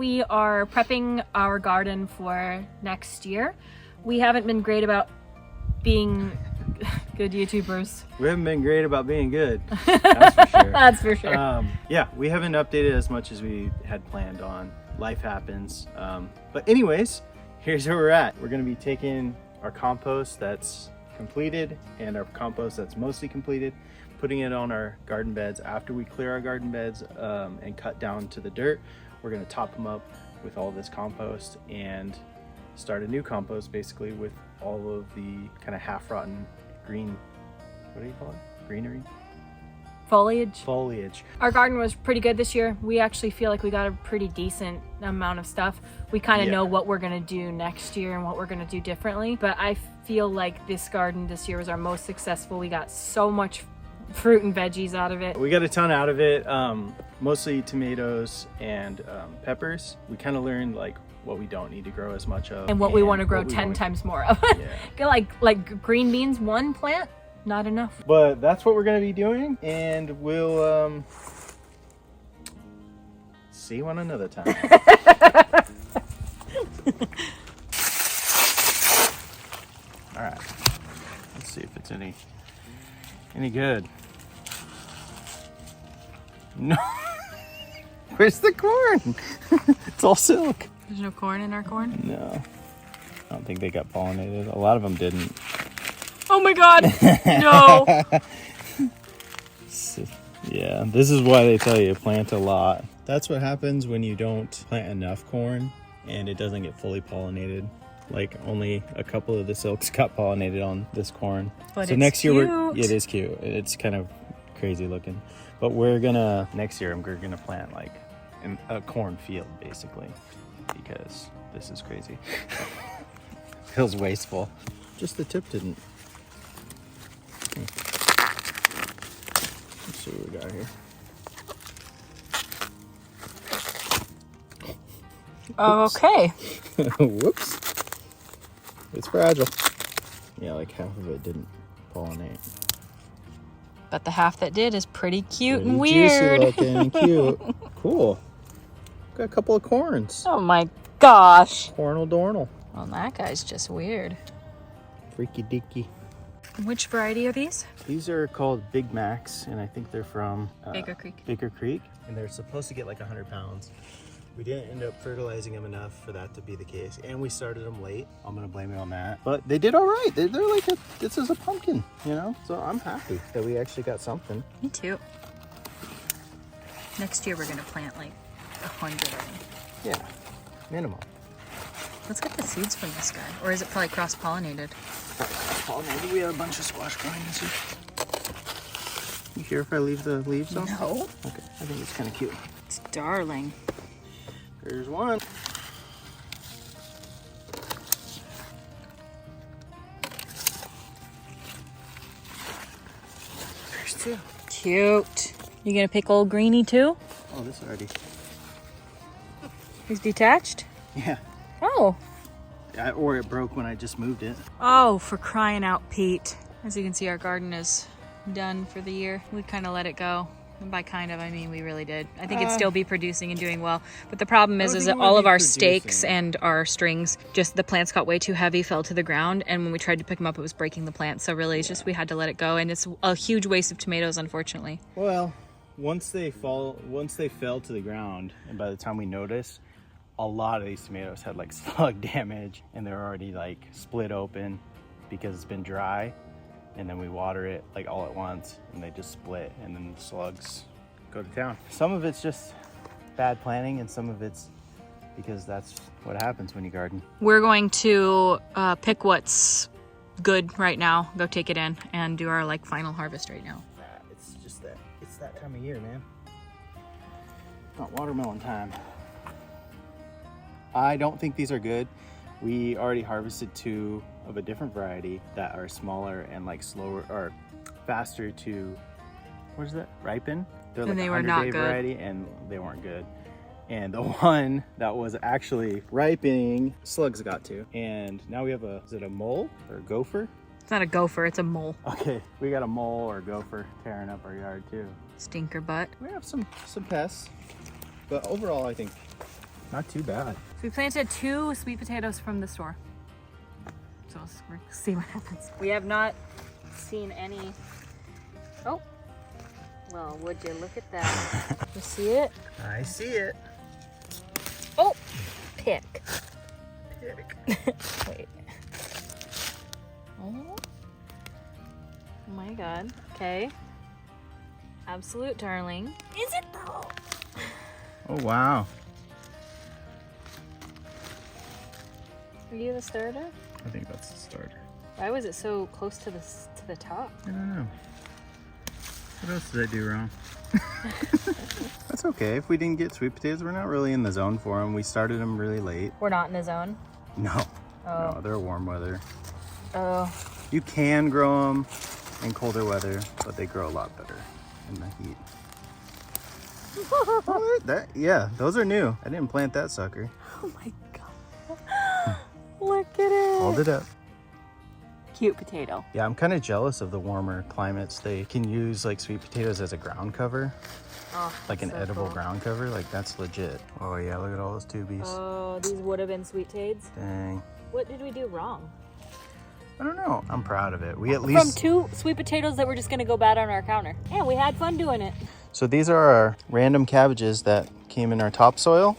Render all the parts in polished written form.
we are prepping our garden for next year. We haven't been great about being good YouTubers. We haven't been great about being good. That's for sure. That's for sure. Yeah, we haven't updated as much as we had planned on. Life happens. But anyways, here's where we're at. We're gonna be taking our compost that's completed and our compost that's mostly completed, putting it on our garden beds. After we clear our garden beds and cut down to the dirt, we're gonna top them up with all this compost and start a new compost, basically, with all of the kind of half-rotten green, what do you call it? Greenery? Foliage. Our garden was pretty good this year. We actually feel like we got a pretty decent amount of stuff. We kind of know what we're gonna do next year and what we're gonna do differently. But I feel like this garden this year was our most successful. We got so much fruit and veggies out of it. We got a ton out of it, mostly tomatoes and peppers. We kind of learned like what we don't need to grow as much of. And what we want to grow 10 times more of. Yeah. like green beans, one plant, not enough. But that's what we're going to be doing, and we'll see one another time. All right, let's see if it's any good. No. Where's the corn? It's all silk. There's no corn in our corn? No. I don't think they got pollinated. A lot of them didn't. Oh my God, no. Yeah, this is why they tell you plant a lot. That's what happens when you don't plant enough corn and it doesn't get fully pollinated. Like only a couple of the silks got pollinated on this corn. But so it's next year, cute. it is cute. It's kind of crazy looking. But next year, we're gonna plant like a corn field basically, because this is crazy. Feels wasteful. Just the tip didn't. Let's see what we got here. Okay. Whoops. It's fragile. Yeah, like half of it didn't pollinate. But the half that did is pretty cute Pretty and weird. Juicy looking and cute. Cool. Got a couple of corns. Oh my gosh. Cornel dornal. Well, that guy's just weird. Freaky deaky. Which variety are these? These are called Big Macs, and I think they're from Baker Creek. Baker Creek, and they're supposed to get like 100 pounds. We didn't end up fertilizing them enough for that to be the case, and we started them late. I'm gonna blame it on that, but they did all right. They're like this is a pumpkin, you know. So I'm happy that we actually got something. Me too. Next year we're gonna plant like 100 of them. Yeah, minimum. Let's get the seeds from this guy, or is it probably cross-pollinated? Maybe we have a bunch of squash growing this year. You care if I leave the leaves on? No. Okay, I think it's kind of cute. It's darling. There's one. There's two. Cute. You gonna pick old Greenie too? Oh, this already. He's detached? Yeah. Oh. Or it broke when I just moved it. Oh, for crying out, Pete. As you can see, our garden is done for the year. We kind of let it go. And by kind of, I mean we really did. I think it'd still be producing and doing well. But the problem is that all of our stakes and our strings, just the plants got way too heavy, fell to the ground. And when we tried to pick them up, it was breaking the plant. So really, it's just we had to let it go. And it's a huge waste of tomatoes, unfortunately. Well, once they fell to the ground, and by the time we noticed, a lot of these tomatoes had like slug damage, and they're already like split open because it's been dry. And then we water it like all at once and they just split, and then the slugs go to town. Some of it's just bad planning, and some of it's because that's what happens when you garden. We're going to pick what's good right now, go take it in and do our like final harvest right now. It's just that it's that time of year, man. Not watermelon time. I don't think these are good. We already harvested 2 of a different variety that are smaller and like slower or faster to, what is that, ripen? They're like and they a were not 100-day good. variety, and they weren't good. And the one that was actually ripening, slugs got to. And now we have is it a mole or a gopher? It's not a gopher, it's a mole. Okay, we got a mole or a gopher tearing up our yard too. Stinker butt. We have some pests, but overall I think Not too bad. So we planted 2 sweet potatoes from the store. So we'll see what happens. We have not seen any. Oh, well, would you look at that? You see it? I see it. Oh, pick. Pick. Wait. Oh my God. Okay. Absolute darling. Is it though? Oh, wow. Are you the starter? I think that's the starter. Why was it so close to the top? I don't know. What else did I do wrong? That's okay. If we didn't get sweet potatoes, we're not really in the zone for them. We started them really late. We're not in the zone. No. Oh. No, they're warm weather. Oh. You can grow them in colder weather, but they grow a lot better in the heat. Oh, yeah, those are new. I didn't plant that sucker. Oh my God. Look at it. Hold it up. Cute potato. Yeah, I'm kind of jealous of the warmer climates. They can use like sweet potatoes as a ground cover. Oh, Like an so edible cool. ground cover. Like that's legit. Oh yeah, look at all those tubies. Oh, these would have been sweet tades. Dang. What did we do wrong? I don't know. I'm proud of it. We at From least... 2 sweet potatoes that were just gonna go bad on our counter. And we had fun doing it. So these are our random cabbages that came in our topsoil.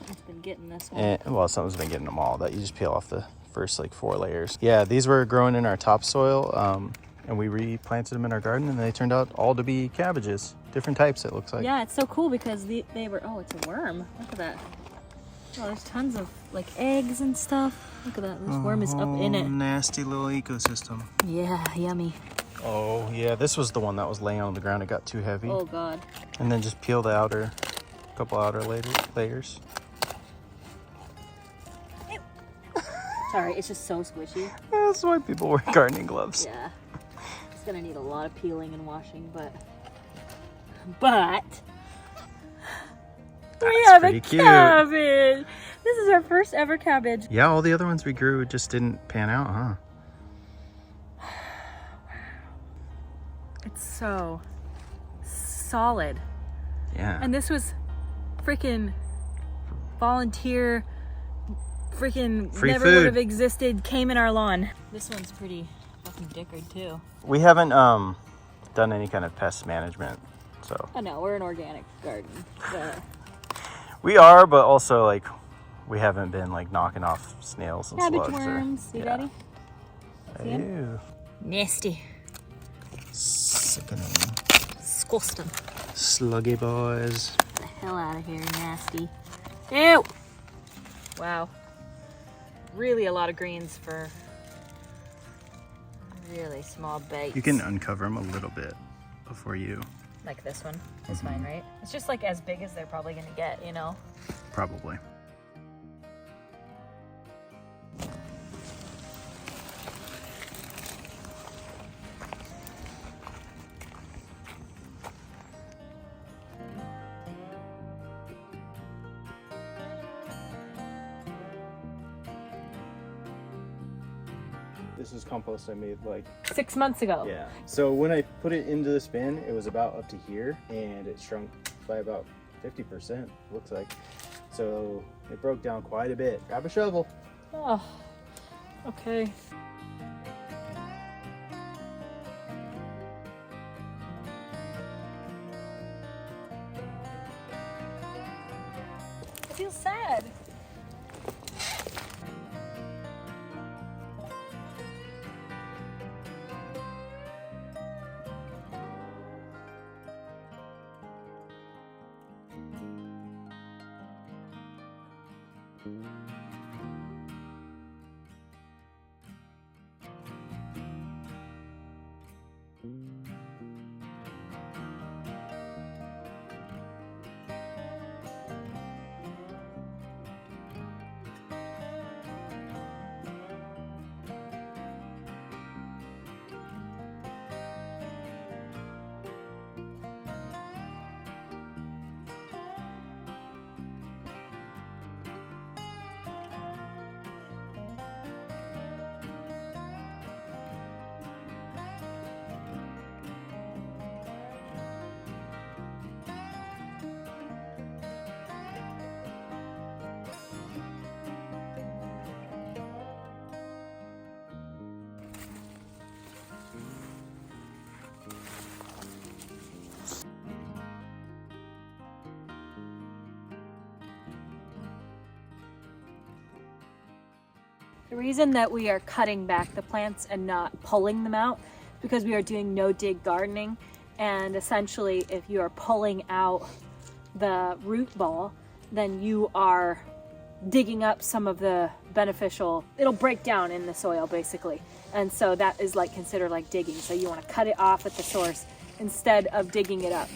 It's been getting this one. And, well, something's been getting them all. That you just peel off the first like 4 layers. Yeah, these were growing in our topsoil, and we replanted them in our garden, and they turned out all to be cabbages. Different types, it looks like. Yeah, it's so cool because they were, oh, it's a worm. Look at that. Oh, there's tons of like eggs and stuff. Look at that, this worm is up in it. Nasty little ecosystem. Yeah, yummy. Oh yeah, this was the one that was laying on the ground. It got too heavy. Oh God. And then just peel the couple outer layers. Sorry, it's just so squishy. Yeah, that's why people wear gardening gloves. Yeah. It's gonna need a lot of peeling and washing, but we have a pretty cute. cabbage. This is our first ever cabbage. Yeah, all the other ones we grew just didn't pan out, huh? It's so solid. Yeah. And this was freaking volunteer, freaking Free never food. would have existed, came in our lawn. This one's pretty fucking dickered too. We haven't done any kind of pest management, so. Oh no, we're an organic garden. But We are, but also like we haven't been like knocking off snails and cabbage slugs. worms, see, Daddy? See 'em? Ew. Nasty. Sickening. Disgusting. Sluggy boys. Get the hell out of here, nasty. Ew! Wow. Really a lot of greens for really small bites. You can uncover them a little bit before you. Like this one is fine, right? It's just like as big as they're probably gonna get, you know? Probably. This is compost I made like 6 months ago. Yeah. So when I put it into this bin, it was about up to here, and it shrunk by about 50%, looks like. So it broke down quite a bit. Grab a shovel. Oh, okay. I feel sad. The reason that we are cutting back the plants and not pulling them out is because we are doing no-dig gardening. And essentially, if you are pulling out the root ball, then you are digging up some of the beneficial, it'll break down in the soil basically. And so that is like considered like digging. So you want to cut it off at the source instead of digging it up.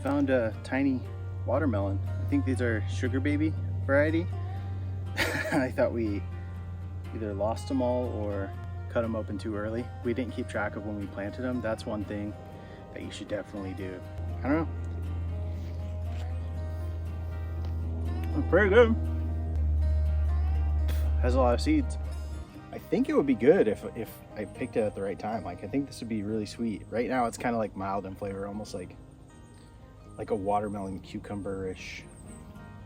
Found a tiny watermelon. I think these are sugar baby variety. I thought we either lost them all or cut them open too early. We didn't keep track of when we planted them. That's one thing that you should definitely do. I don't know. Pretty good. Has a lot of seeds. I think it would be good if I picked it at the right time. Like, I think this would be really sweet. Right now it's kind of like mild in flavor, almost like a watermelon cucumber-ish,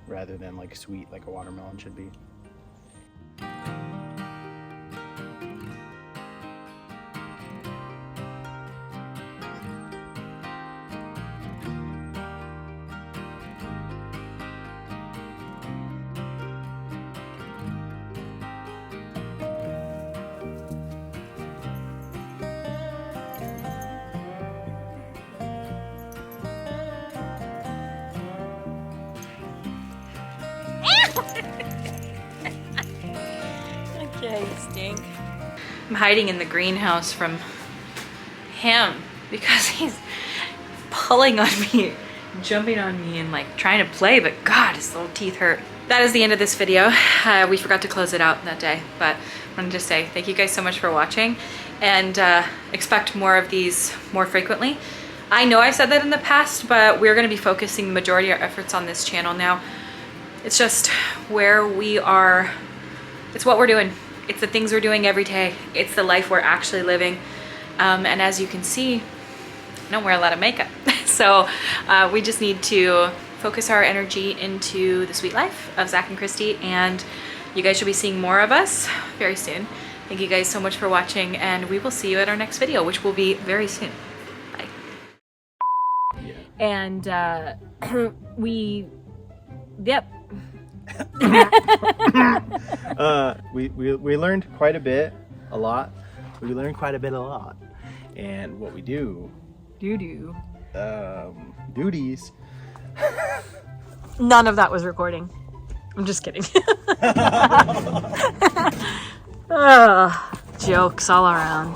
rather than like sweet like a watermelon should be. Okay, you stink. I'm hiding in the greenhouse from him because he's pulling on me, jumping on me and like trying to play, but God, his little teeth hurt. That is the end of this video. We forgot to close it out that day, but I wanted to say thank you guys so much for watching, and expect more of these more frequently. I know I've said that in the past, but we're going to be focusing the majority of our efforts on this channel now. It's just where we are, it's what we're doing. It's the things we're doing every day. It's the life we're actually living. And as you can see, I don't wear a lot of makeup. So we just need to focus our energy into the sweet life of Zach and Christy, and you guys should be seeing more of us very soon. Thank you guys so much for watching, and we will see you at our next video, which will be very soon. Bye. Yeah. And yep. We learned quite a bit, a lot. We learned quite a bit, a lot. And what we do, duties. None of that was recording. I'm just kidding. Jokes all around.